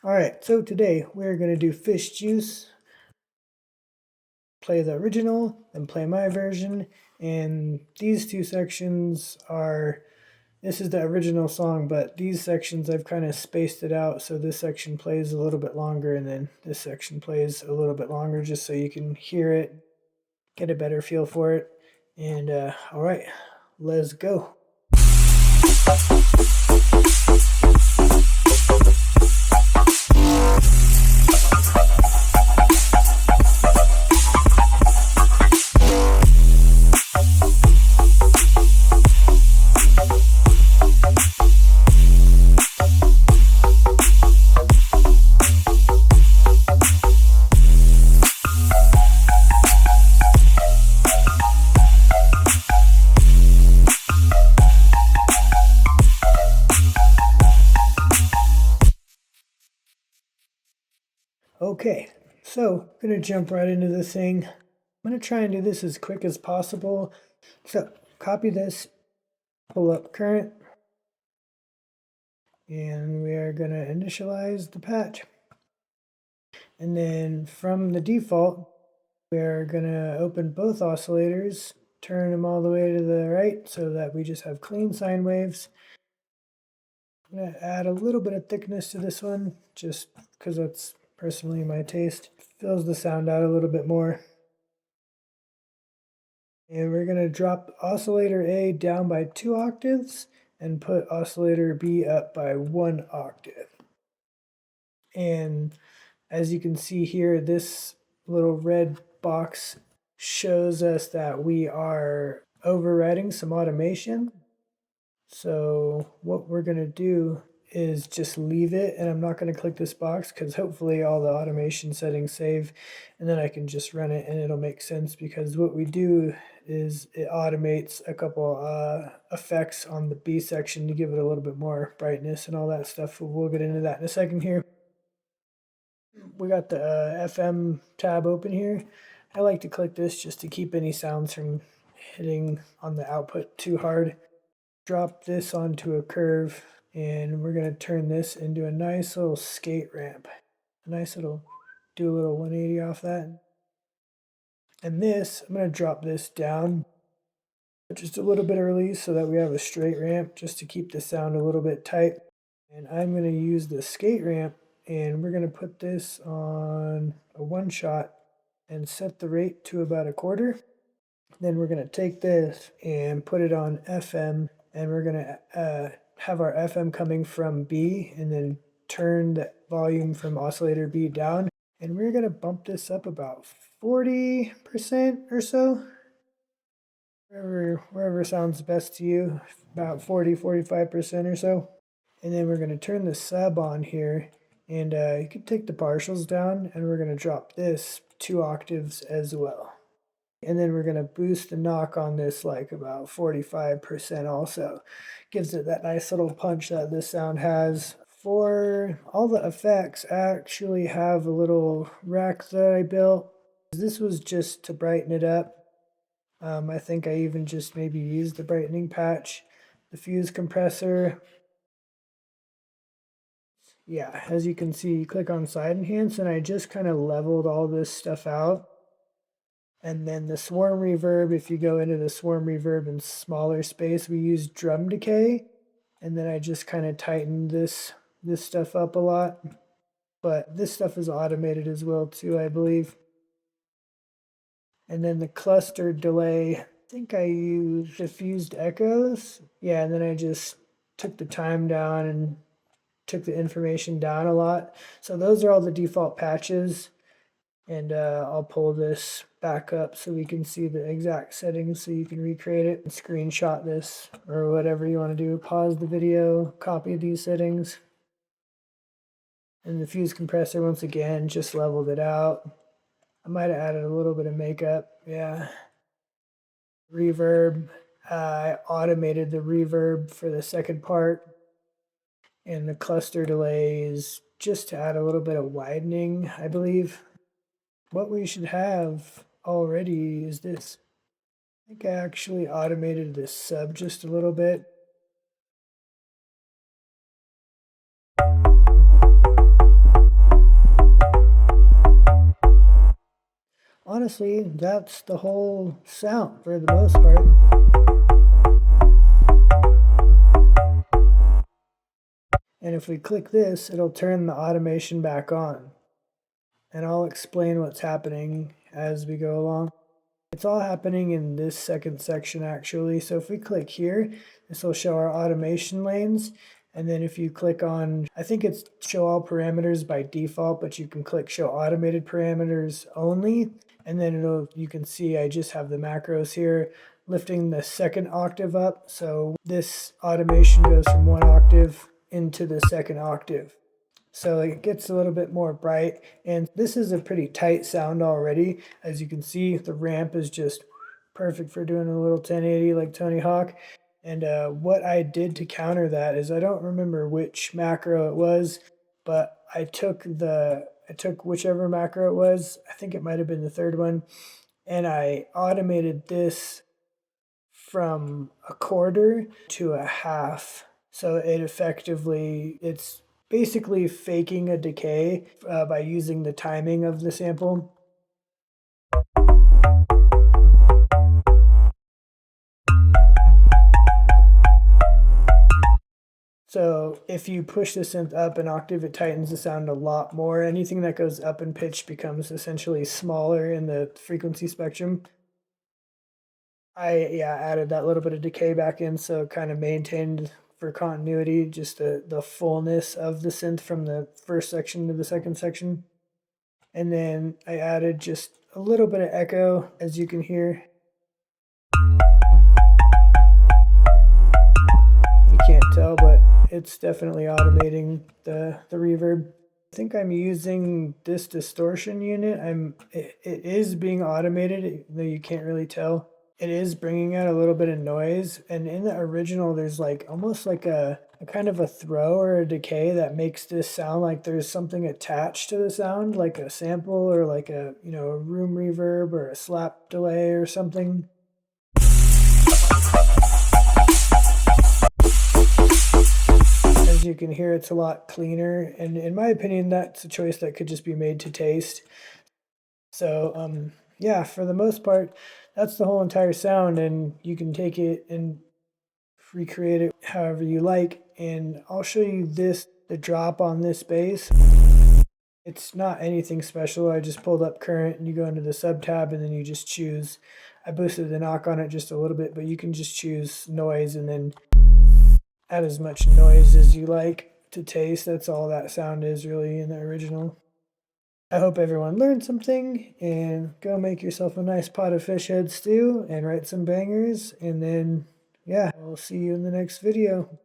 Alright, so today we're going to do Fish Juice, play the original, and play my version. And these two sections are, this is the original song, but these sections I've kind of spaced it out. So this section plays a little bit longer, and then this section plays a little bit longer just so you can hear it, get a better feel for it. And alright, let's go. Okay, so I'm going to jump right into this thing. I'm going to try and do this as quick as possible. So copy this, pull up current, and we are going to initialize the patch. And then from the default, we're going to open both oscillators, turn them all the way to the right so that we just have clean sine waves. I'm going to add a little bit of thickness to this one, just because that's personally my taste. Fills the sound out a little bit more. And we're going to drop oscillator A down by 2 octaves and put oscillator B up by 1 octave. And as you can see here, this little red box shows us that we are overriding some automation. So what we're going to do is just leave it, and I'm not going to click this box because hopefully all the automation settings save, and then I can just run it and it'll make sense, because what we do is it automates a couple effects on the B section to give it a little bit more brightness and all that stuff. We'll get into that in a second here. We got the FM tab open here. I like to click this just to keep any sounds from hitting on the output too hard. Drop this onto a curve, and we're going to turn this into a nice little skate ramp. A nice little, do a little 180 off that. And this, I'm going to drop this down just a little bit early so that we have a straight ramp just to keep the sound a little bit tight. And I'm going to use the skate ramp, and we're going to put this on a 1-shot and set the rate to about 1/4. Then we're going to take this and put it on FM, and we're going to have our FM coming from B, and then turn the volume from oscillator B down. And we're going to bump this up about 40% or so. Wherever sounds best to you, about 40-45% or so. And then we're going to turn the sub on here, and you can take the partials down, and we're going to drop this 2 octaves as well. And then we're going to boost the knock on this like about 45% also. Gives it that nice little punch that this sound has. For all the effects, I actually have a little rack that I built. This was just to brighten it up. I think I even just maybe used the brightening patch. The fuse compressor. Yeah, as you can see, you click on side enhance, and I just kind of leveled all this stuff out. And then the swarm reverb, if you go into the swarm reverb in smaller space, we use drum decay. And then I just kind of tightened this stuff up a lot. But this stuff is automated as well too, I believe. And then the cluster delay, I think I used diffused echoes. Yeah, and then I just took the time down and took the information down a lot. So those are all the default patches. And I'll pull this back up so we can see the exact settings so you can recreate it and screenshot this or whatever you want to do. Pause the video, copy these settings. And the fuse compressor, once again, just leveled it out. I might have added a little bit of makeup, yeah. Reverb, I automated the reverb for the second part. And the cluster delay is just to add a little bit of widening, I believe. What we should have already is this. I think I actually automated this sub just a little bit. honestly, that's the whole sound for the most part. And if we click this, it'll turn the automation back on. And I'll explain what's happening as we go along. It's all happening in this second section actually. So if we click here, this will show our automation lanes. And then if you click on, I think it's show all parameters by default, but you can click show automated parameters only. And then you can see I just have the macros here lifting the second octave up. So this automation goes from one octave into the second octave. So it gets a little bit more bright, and this is a pretty tight sound already. As you can see, the ramp is just perfect for doing a little 1080 like Tony Hawk. And what I did to counter that is, I don't remember which macro it was, but I took whichever macro it was, I think it might have been the third one, and I automated this from a quarter to a half. So it's basically faking a decay by using the timing of the sample. So if you push the synth up an octave, it tightens the sound a lot more. Anything that goes up in pitch becomes essentially smaller in the frequency spectrum. I added that little bit of decay back in, so it kind of maintained for continuity just the fullness of the synth from the first section to the second section. And then I added just a little bit of echo, as you can hear. You can't tell, but it's definitely automating the reverb. I think I'm using this distortion unit. It is being automated, though you can't really tell. It is bringing out a little bit of noise, and in the original there's like almost like a kind of a throw or a decay that makes this sound like there's something attached to the sound, like a sample or like a room reverb or a slap delay or something. As you can hear, it's a lot cleaner, and in my opinion that's a choice that could just be made to taste. So yeah, for the most part, that's the whole entire sound, and you can take it and recreate it however you like. And I'll show you the drop on this bass. It's not anything special. I just pulled up current, and you go into the sub tab, and then you just choose. I boosted the knock on it just a little bit, but you can just choose noise and then add as much noise as you like to taste. That's all that sound is really in the original. I hope everyone learned something, and go make yourself a nice pot of fish head stew and write some bangers. And then, yeah, I'll see you in the next video.